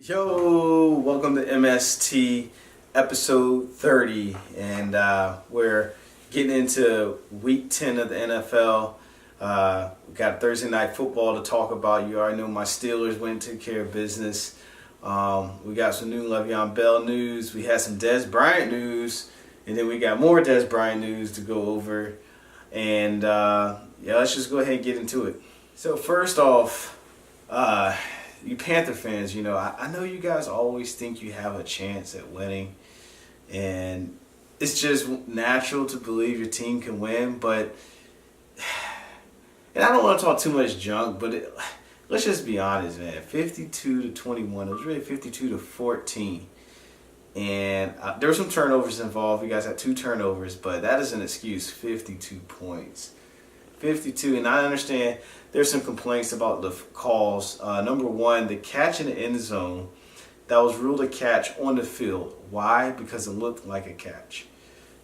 Yo, welcome to MST episode 30, and we're getting into week 10 of the NFL. We got Thursday night football to talk about. You already know my Steelers went and took care of business. We got some new Le'Veon Bell news. We had some Dez Bryant news, and then we got more Dez Bryant news to go over. And let's just go ahead and get into it. So first off, you Panther fans, I know you guys always think you have a chance at winning, and it's just natural to believe your team can win, but, and I don't want to talk too much junk, but let's just be honest, man. 52-21, it was really 52-14, and there were some turnovers involved. You guys had 2 turnovers, but that is an excuse. 52 points. 52, and I understand there's some complaints about the calls. Number one, the catch in the end zone that was ruled a catch on the field. Why? Because it looked like a catch.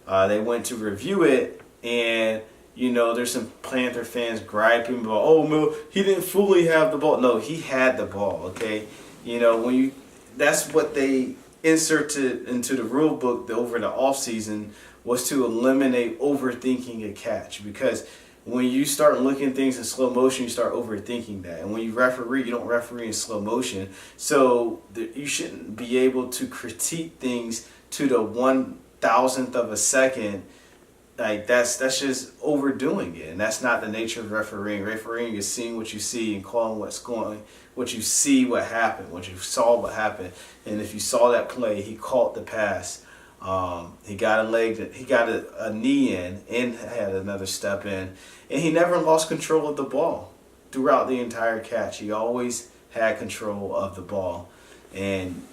They went to review it, and there's some Panther fans griping about, oh no, he didn't fully have the ball. No, he had the ball. Okay, that's what they inserted into the rule book over the offseason, was to eliminate overthinking a catch, because when you start looking at things in slow motion, you start overthinking that. And when you referee, you don't referee in slow motion. So you shouldn't be able to critique things to the 1,000th of a second. Like that's just overdoing it. And that's not the nature of refereeing. Refereeing is seeing what you see and calling what you see, what happened, what you saw, what happened. And if you saw that play, he caught the pass. He got a knee in and had another step in, and he never lost control of the ball throughout the entire catch. He always had control of the ball, and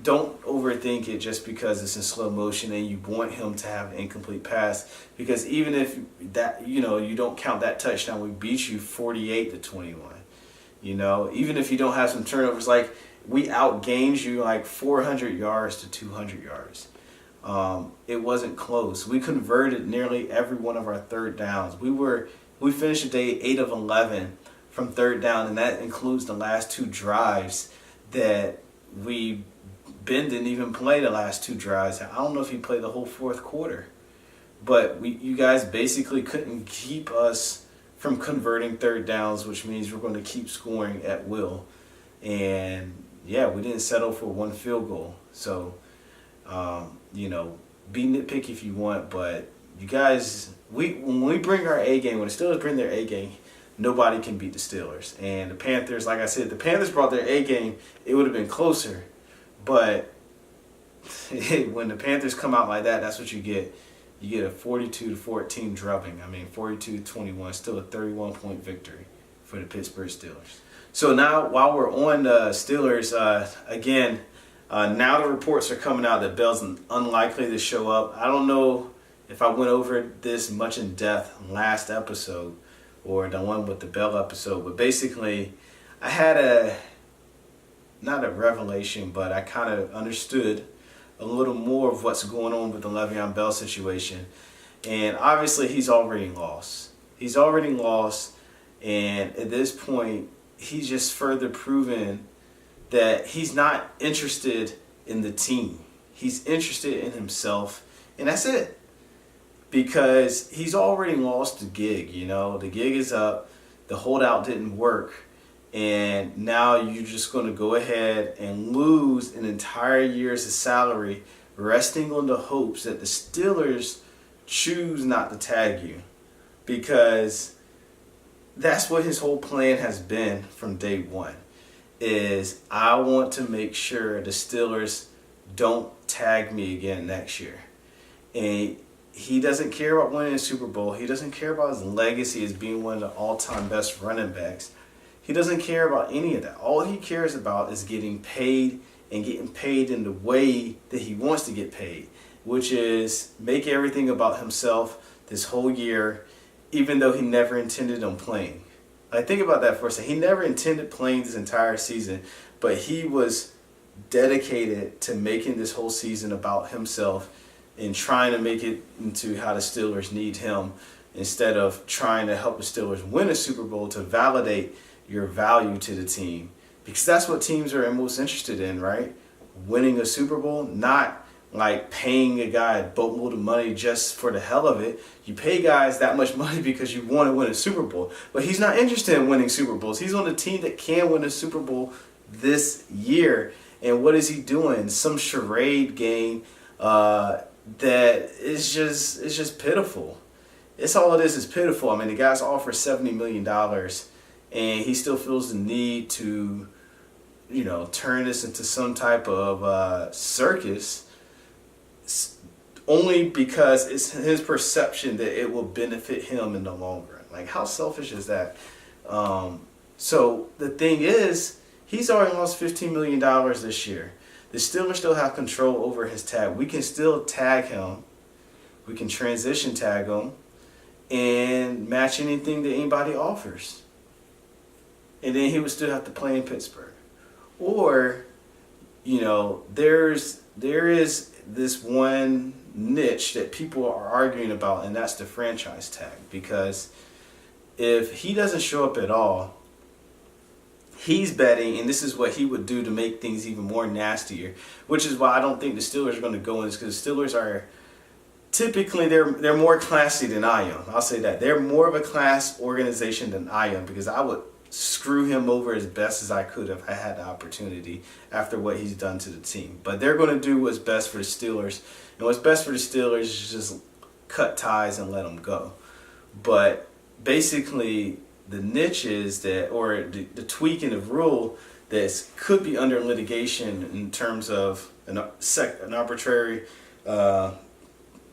don't overthink it just because it's in slow motion and you want him to have an incomplete pass, because even if that, you don't count that touchdown, we beat you 48-21. Even if you don't have some turnovers, like we outgained you like 400 yards to 200 yards. It wasn't close. We converted nearly every one of our third downs. We finished the day 8 of 11 from third down, and that includes the last 2 drives that Ben didn't even play the last 2 drives. I don't know if he played the whole fourth quarter, but you guys basically couldn't keep us from converting third downs, which means we're going to keep scoring at will. And yeah, we didn't settle for 1 field goal. So be nitpicky if you want, but you guys, when we bring our A game, when the Steelers bring their A game, nobody can beat the Steelers. And the Panthers, like I said, the Panthers brought their A game, it would have been closer. But when the Panthers come out like that, that's what you get. You get a 42-14 drubbing. 42-21, still a 31-point victory for the Pittsburgh Steelers. So now, while we're on the Steelers, again, now the reports are coming out that Bell's unlikely to show up. I don't know if I went over this much in depth last episode or the one with the Bell episode, but basically I had not a revelation, but I kind of understood a little more of what's going on with the Le'Veon Bell situation. And obviously he's already lost. He's already lost, and at this point he's just further proven that he's not interested in the team. He's interested in himself, and that's it. Because he's already lost the gig, The gig is up. The holdout didn't work. And now you're just going to go ahead and lose an entire year's of salary, resting on the hopes that the Steelers choose not to tag you. Because that's what his whole plan has been from day one. Is I want to make sure the Steelers don't tag me again next year. And he doesn't care about winning a Super Bowl. He doesn't care about his legacy as being one of the all-time best running backs. He doesn't care about any of that. All he cares about is getting paid, and getting paid in the way that he wants to get paid, which is make everything about himself this whole year, even though he never intended on playing. Like, think about that for a second. He never intended playing this entire season, but he was dedicated to making this whole season about himself and trying to make it into how the Steelers need him, instead of trying to help the Steelers win a Super Bowl to validate your value to the team. because that's what teams are most interested in, right? Winning a Super Bowl, not like paying a guy a boatload of money just for the hell of it. You pay guys that much money because you want to win a Super Bowl. But he's not interested in winning Super Bowls. He's on a team that can win a Super Bowl this year. And what is he doing? Some charade game that is just pitiful. It's all it is pitiful. I mean, the guy's offered $70 million, and he still feels the need to, turn this into some type of circus, only because it's his perception that it will benefit him in the long run. Like, how selfish is that? So the thing is, he's already lost $15 million this year. The Steelers still have control over his tag. We can still tag him. We can transition tag him and match anything that anybody offers. And then he would still have to play in Pittsburgh. Or, there is this one niche that people are arguing about, and that's the franchise tag. Because if he doesn't show up at all, he's betting, and this is what he would do to make things even more nastier, which is why I don't think the Steelers are going to go in this, because the Steelers are typically, they're more classy than I am. I'll say that. They're more of a class organization than I am, because I would screw him over as best as I could if I had the opportunity after what he's done to the team. But they're going to do what's best for the Steelers. And what's best for the Steelers is just cut ties and let them go. But basically, the niche is that, or the tweaking of rule that could be under litigation in terms of an arbitrary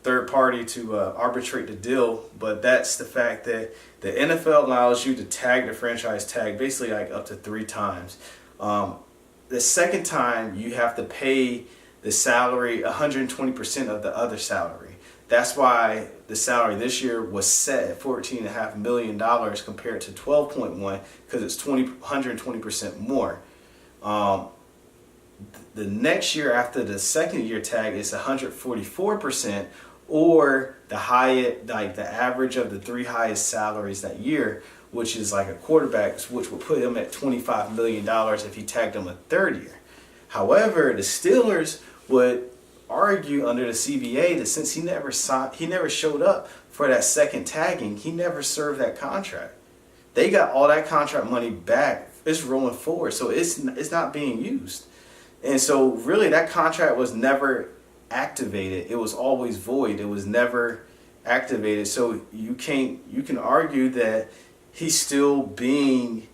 third party to arbitrate the deal, but that's the fact that the NFL allows you to tag the franchise tag basically like up to 3 times. The second time, you have to pay the salary 120% of the other salary. That's why the salary this year was set at $14.5 million compared to $12.1, because it's 120% more. The next year after the second year tag is 144%, or the average of the 3 highest salaries that year, which is like a quarterback, which would put him at $25 million if he tagged him a third year. However, the Steelers would argue under the CBA that since he never showed up for that second tagging, he never served that contract. They got all that contract money back. It's rolling forward, so it's not being used. And so really that contract was never activated. It was always void. It was never activated. So you can argue that he's still being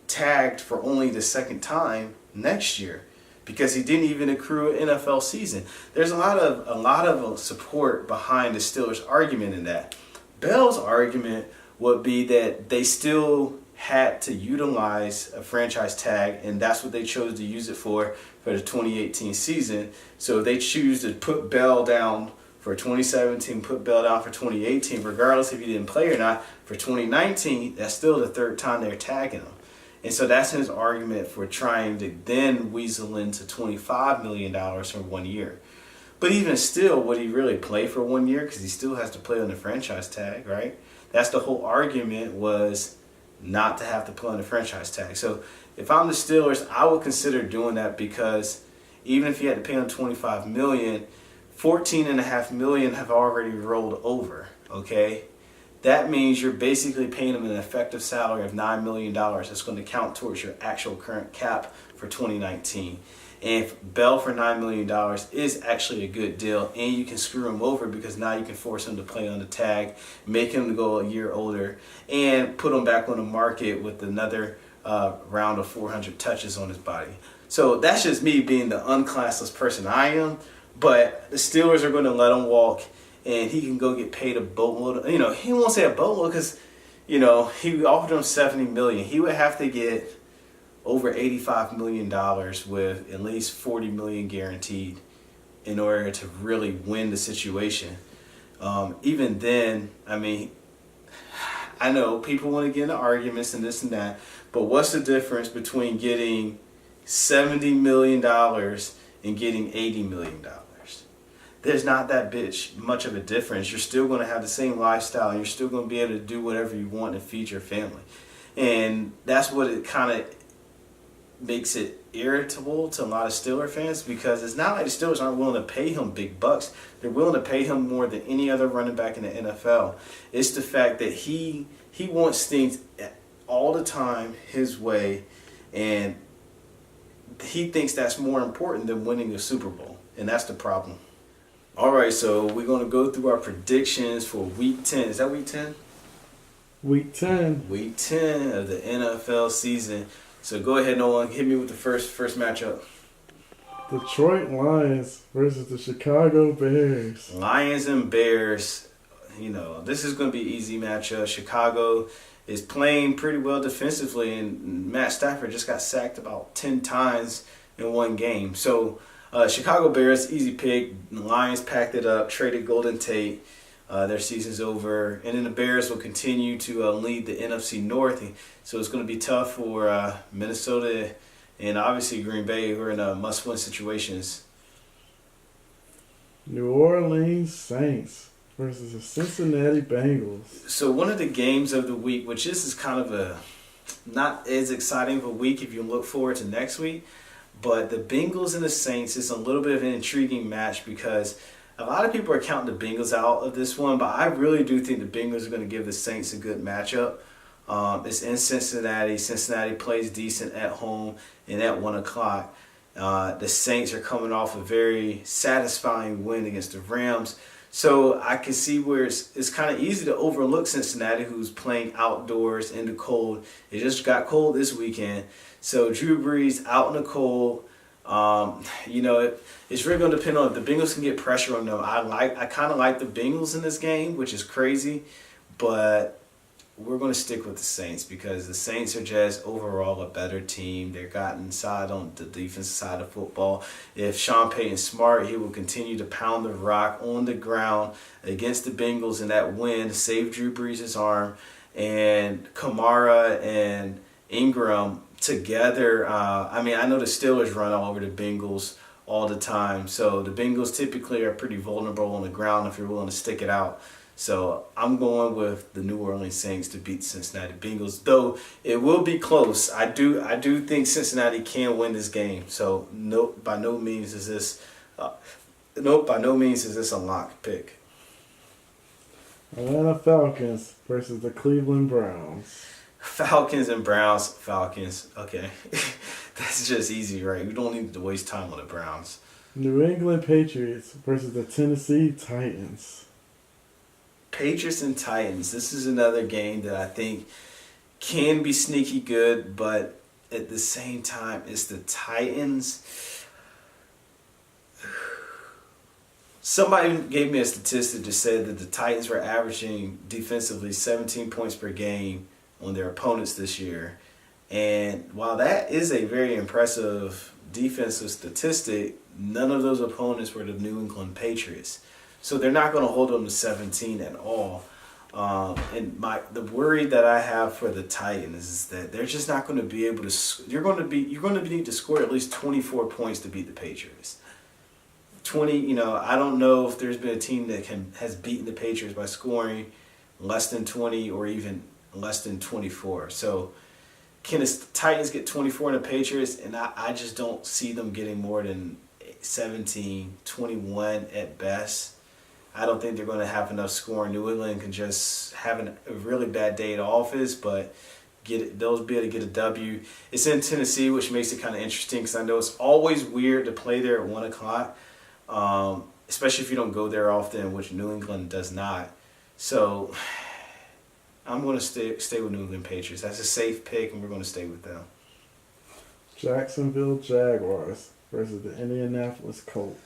tagged for only the second time next year, because he didn't even accrue an NFL season. There's a lot of support behind the Steelers' argument in that. Bell's argument would be that they still had to utilize a franchise tag, and that's what they chose to use it for the 2018 season. So if they choose to put Bell down for 2017, put Bell down for 2018, regardless if he didn't play or not, for 2019, that's still the third time they're tagging him. And so that's his argument for trying to then weasel into $25 million for 1 year. But even still, would he really play for 1 year? Because he still has to play on the franchise tag, right? That's the whole argument, was not to have to play on the franchise tag. So if I'm the Steelers, I would consider doing that, because even if you had to pay him $25 million, $14.5 million have already rolled over, okay? That means you're basically paying him an effective salary of $9 million. That's going to count towards your actual current cap for 2019. And if Bell for $9 million is actually a good deal, and you can screw him over because now you can force him to play on the tag, make him go a year older, and put him back on the market with another round of 400 touches on his body. So that's just me being the unclassless person I am. But the Steelers are going to let him walk, and he can go get paid a boatload. He won't say a boatload because, he offered him $70 million. He would have to get over $85 million with at least $40 million guaranteed in order to really win the situation. Even then, I know people want to get into arguments and this and that, but what's the difference between getting $70 million and getting $80 million? There's not that much of a difference. You're still going to have the same lifestyle, and you're still going to be able to do whatever you want to feed your family. And that's what it kind of makes it irritable to a lot of Steeler fans because it's not like the Steelers aren't willing to pay him big bucks. They're willing to pay him more than any other running back in the NFL. It's the fact that he wants things all the time his way, and he thinks that's more important than winning a Super Bowl, and that's the problem. All right, so we're going to go through our predictions for Week 10. Is that Week 10? Week 10. Week 10 of the NFL season. So go ahead, Nolan. Hit me with the first matchup. Detroit Lions versus the Chicago Bears. Lions and Bears. This is going to be an easy matchup. Chicago is playing pretty well defensively, and Matt Stafford just got sacked about 10 times in one game. So Chicago Bears, easy pick. The Lions packed it up, traded Golden Tate. Their season's over. And then the Bears will continue to lead the NFC North. So it's going to be tough for Minnesota and obviously Green Bay, who are in must-win situations. New Orleans Saints versus the Cincinnati Bengals. So one of the games of the week, which this is kind of a not as exciting of a week if you look forward to next week, but the Bengals and the Saints is a little bit of an intriguing match because a lot of people are counting the Bengals out of this one, but I really do think the Bengals are going to give the Saints a good matchup. It's in Cincinnati. Cincinnati plays decent at home and at 1 o'clock. The Saints are coming off a very satisfying win against the Rams. So I can see where it's kind of easy to overlook Cincinnati, who's playing outdoors in the cold. It just got cold this weekend. So Drew Brees out in the cold. It's really going to depend on if the Bengals can get pressure on them. I kind of like the Bengals in this game, which is crazy, but we're going to stick with the Saints because the Saints are just overall a better team. They're gotten inside on the defensive side of football. If Sean Payton's smart, he will continue to pound the rock on the ground against the Bengals in that win to save Drew Brees' arm. And Kamara and Ingram together, I know the Steelers run all over the Bengals all the time. So the Bengals typically are pretty vulnerable on the ground if you're willing to stick it out. So I'm going with the New Orleans Saints to beat Cincinnati Bengals, though it will be close. I do think Cincinnati can win this game. So by no means is this a lock pick. Atlanta Falcons versus the Cleveland Browns. Falcons and Browns. Falcons. Okay. That's just easy, right? We don't need to waste time on the Browns. New England Patriots versus the Tennessee Titans. Patriots and Titans. This is another game that I think can be sneaky good, but at the same time, it's the Titans. Somebody gave me a statistic that said that the Titans were averaging defensively 17 points per game on their opponents this year. And while that is a very impressive defensive statistic, none of those opponents were the New England Patriots. So they're not going to hold them to 17 at all. And the worry that I have for the Titans is that they're just not going to be able to. You're going to need to score at least 24 points to beat the Patriots. 20. I don't know if there's been a team that has beaten the Patriots by scoring less than 20 or even less than 24. So can the Titans get 24 in the Patriots? And I just don't see them getting more than 17, 21 at best. I don't think they're going to have enough scoring. New England can just have a really bad day at office, but they'll be able to get a W. It's in Tennessee, which makes it kind of interesting because I know it's always weird to play there at 1 o'clock, especially if you don't go there often, which New England does not. So I'm going to stay with New England Patriots. That's a safe pick, and we're going to stay with them. Jacksonville Jaguars versus the Indianapolis Colts.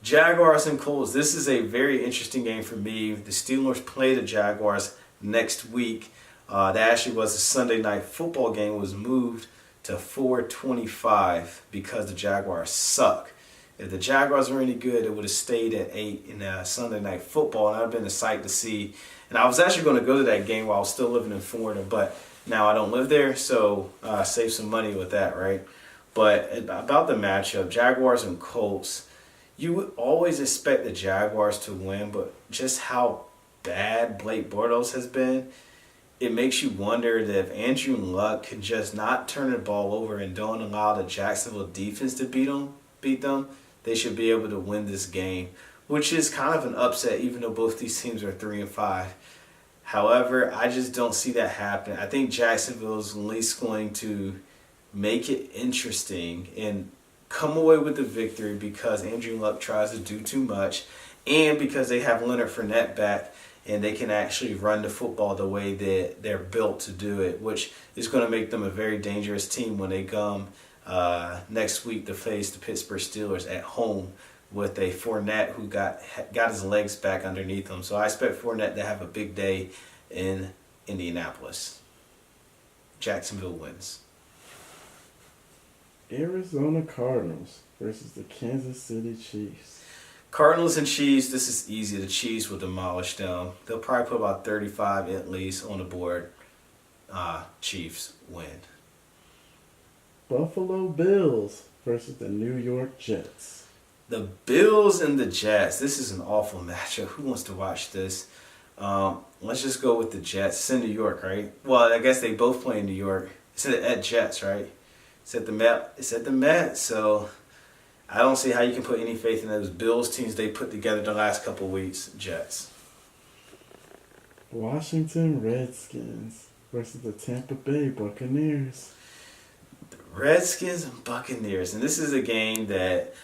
Jaguars and Colts. This is a very interesting game for me. The Steelers play the Jaguars next week. That actually was a Sunday night football game. It was moved to 4:25 because the Jaguars suck. If the Jaguars were any good, it would have stayed at 8 in Sunday night football, and that would have been a sight to see. And I was actually going to go to that game while I was still living in Florida, but now I don't live there, so save some money with that, right? But about the matchup, Jaguars and Colts, you would always expect the Jaguars to win, but just how bad Blake Bortles has been, it makes you wonder that if Andrew Luck can just not turn the ball over and don't allow the Jacksonville defense to beat them, they should be able to win this game, which is kind of an upset, even though both these teams are 3-5. However, I just don't see that happening. I think Jacksonville is at least going to make it interesting and come away with the victory because Andrew Luck tries to do too much and because they have Leonard Fournette back and they can actually run the football the way that they're built to do it, which is going to make them a very dangerous team when they come next week to face the Pittsburgh Steelers at home with a Fournette who got his legs back underneath him. So I expect Fournette to have a big day in Indianapolis. Jacksonville wins. Arizona Cardinals versus the Kansas City Chiefs. Cardinals and Chiefs, this is easy. The Chiefs will demolish them. They'll probably put about 35 at least on the board. Chiefs win. Buffalo Bills versus the New York Jets. The Bills and the Jets. This is an awful matchup. Who wants to watch this? Let's just go with the Jets. It's in New York, right? Well, I guess they both play in New York. It's at Jets, right? It's at the Met. It's at the Met. So I don't see how you can put any faith in those Bills teams they put together the last couple of weeks. Jets. Washington Redskins versus the Tampa Bay Buccaneers. The Redskins and Buccaneers. And this is a game that,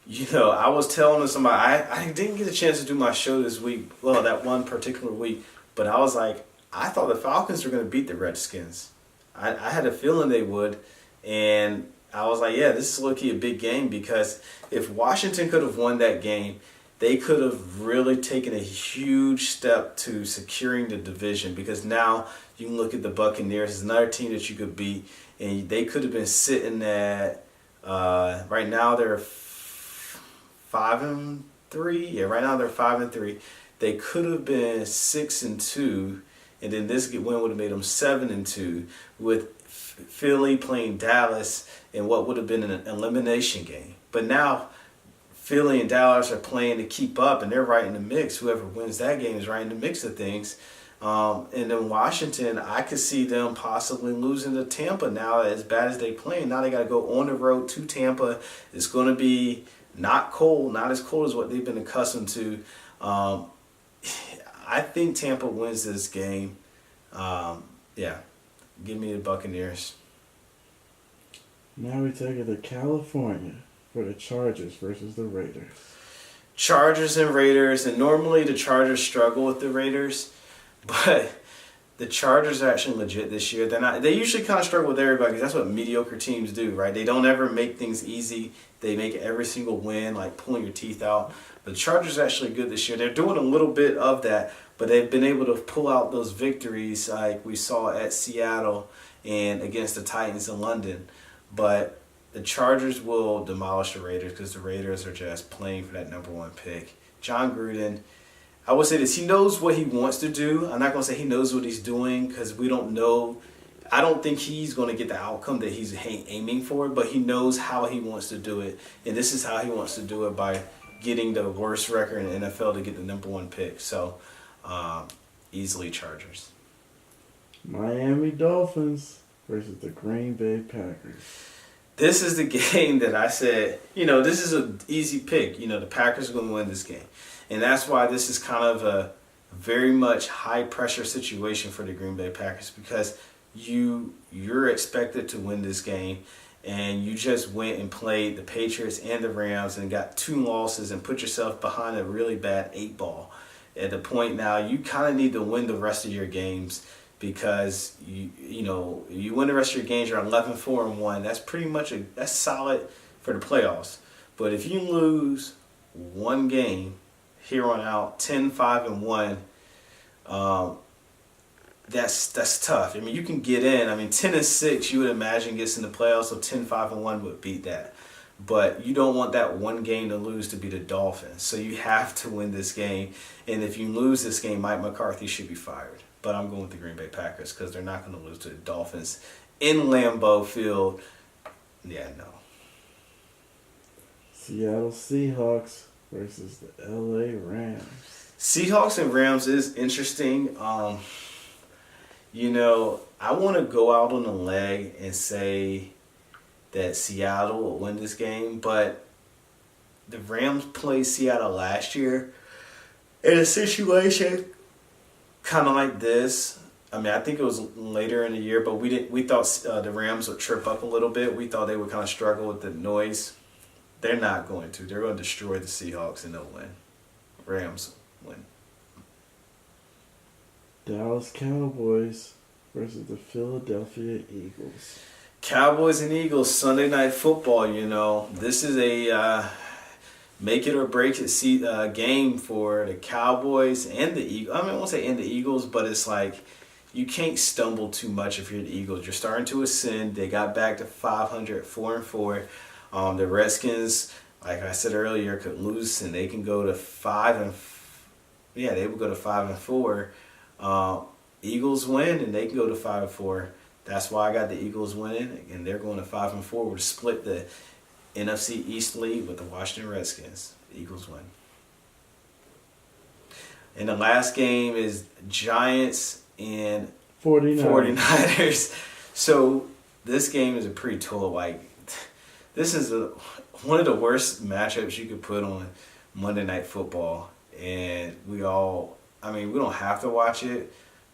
I was telling somebody, I didn't get a chance to do my show this week, well, that one particular week, but I was like, I thought the Falcons were going to beat the Redskins. I had a feeling they would, and I was like, yeah, this is low-key a big game because if Washington could have won that game, they could have really taken a huge step to securing the division because now you can look at the Buccaneers as another team that you could beat, and they could have been sitting at, right now they're 5-3. Yeah, right now they're 5-3. They could have been 6-2, and then this win would have made them 7-2 with Philly playing Dallas in what would have been an elimination game. But now Philly and Dallas are playing to keep up, and they're right in the mix. Whoever wins that game is right in the mix of things. And then Washington, I could see them possibly losing to Tampa now as bad as they play. Now they got to go on the road to Tampa. It's going to be not cold, not as cold as what they've been accustomed to. I think Tampa wins this game. Yeah, give me the Buccaneers. Now we take it to California for the Chargers versus the Raiders. Chargers and Raiders, and normally the Chargers struggle with the Raiders, but the Chargers are actually legit this year. They're not. They usually kind of struggle with everybody because that's what mediocre teams do, right? They don't ever make things easy. They make every single win like pulling your teeth out. But the Chargers are actually good this year. They're doing a little bit of that, but they've been able to pull out those victories like we saw at Seattle and against the Titans in London. But the Chargers will demolish the Raiders because the Raiders are just playing for that number one pick. John Gruden, I will say this, he knows what he wants to do. I'm not going to say he knows what he's doing because we don't know. I don't think he's going to get the outcome that he's aiming for, but he knows how he wants to do it. And this is how he wants to do it by getting the worst record in the NFL to get the number one pick. So, easily Chargers. Miami Dolphins versus the Green Bay Packers. This is the game that I said, this is an easy pick. The Packers are going to win this game. And that's why this is kind of a very much high-pressure situation for the Green Bay Packers because you're expected to win this game, and you just went and played the Patriots and the Rams and got 2 losses and put yourself behind a really bad 8-ball. At the point now, you kind of need to win the rest of your games because you win the rest of your games, you're 11-4-1. That's pretty much that's solid for the playoffs. But if you lose one game here on out, 10-5-1, that's tough. I mean, you can get in. 10-6, you would imagine gets in the playoffs, so 10-5-1 would beat that. But you don't want that one game to lose to be the Dolphins. So you have to win this game. And if you lose this game, Mike McCarthy should be fired. But I'm going with the Green Bay Packers because they're not going to lose to the Dolphins in Lambeau Field. Yeah, no. Seattle Seahawks versus the LA Rams. Seahawks and Rams is interesting. I want to go out on a leg and say that Seattle will win this game, but the Rams played Seattle last year in a situation kind of like this. I mean, I think it was later in the year, but we thought the Rams would trip up a little bit. We thought they would kind of struggle with the noise. They're not going to. They're going to destroy the Seahawks and they'll win. Rams win. Dallas Cowboys versus the Philadelphia Eagles. Cowboys and Eagles, Sunday Night Football, This is a make it or break it game for the Cowboys and the Eagles. I mean, I won't say and the Eagles, but it's like you can't stumble too much if you're the Eagles. You're starting to ascend. They got back to 500, 4-4. The Redskins, like I said earlier, could lose and they can go to 5 they would go to 5-4. Eagles win and they can go to 5-4. That's why I got the Eagles winning, and they're going to 5-4. We'll split the NFC East lead with the Washington Redskins. The Eagles win. And the last game is Giants and 49ers. So this game is a pretty total. Like, this is one of the worst matchups you could put on Monday Night Football. And we don't have to watch it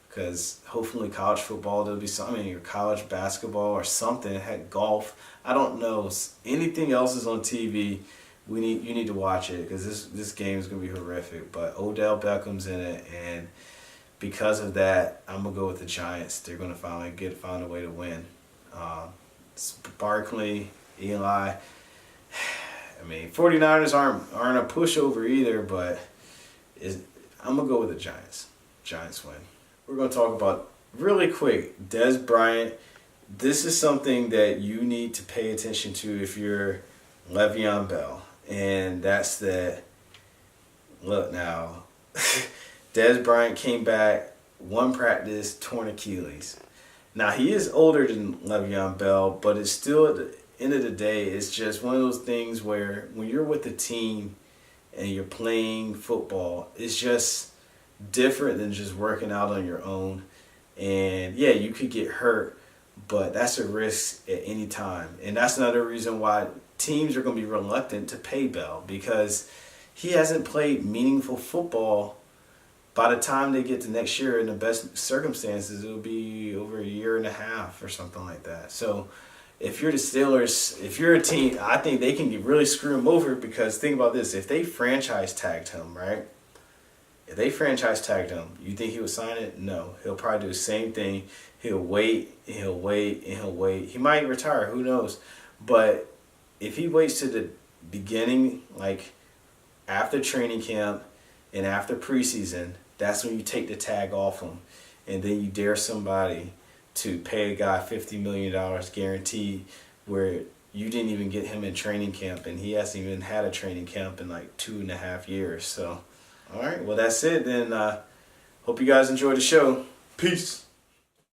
because hopefully college football, there'll be something, or college basketball or something, heck, golf. I don't know. Anything else is on TV, you need to watch it because this game is going to be horrific. But Odell Beckham's in it, and because of that, I'm going to go with the Giants. They're going to find a way to win. Barkley, Eli. I mean, 49ers aren't a pushover either, but I'm going to go with the Giants. Giants win. We're going to talk about, really quick, Dez Bryant. This is something that you need to pay attention to if you're Le'Veon Bell. And that's that, look now, Dez Bryant came back, one practice, torn Achilles. Now, he is older than Le'Veon Bell, but it's still, at the end of the day, it's just one of those things where when you're with the team and you're playing football, it's just different than just working out on your own. And yeah, you could get hurt, but that's a risk at any time. And that's another reason why teams are going to be reluctant to pay Bell, because he hasn't played meaningful football. By the time they get to next year, in the best circumstances, it'll be over a year and a half or something like that. So if you're the Steelers, if you're a team, I think they can really screw him over, because think about this. If they franchise tagged him, right? If they franchise tagged him, you think he would sign it? No. He'll probably do the same thing. He'll wait, and he'll wait, and he'll wait. He might retire, who knows? But if he waits to the beginning, like after training camp and after preseason, that's when you take the tag off him. And then you dare somebody to pay a guy $50 million guaranteed, where you didn't even get him in training camp, and he hasn't even had a training camp in like 2.5 years. So, all right, well, that's it then. Hope you guys enjoyed the show. Peace.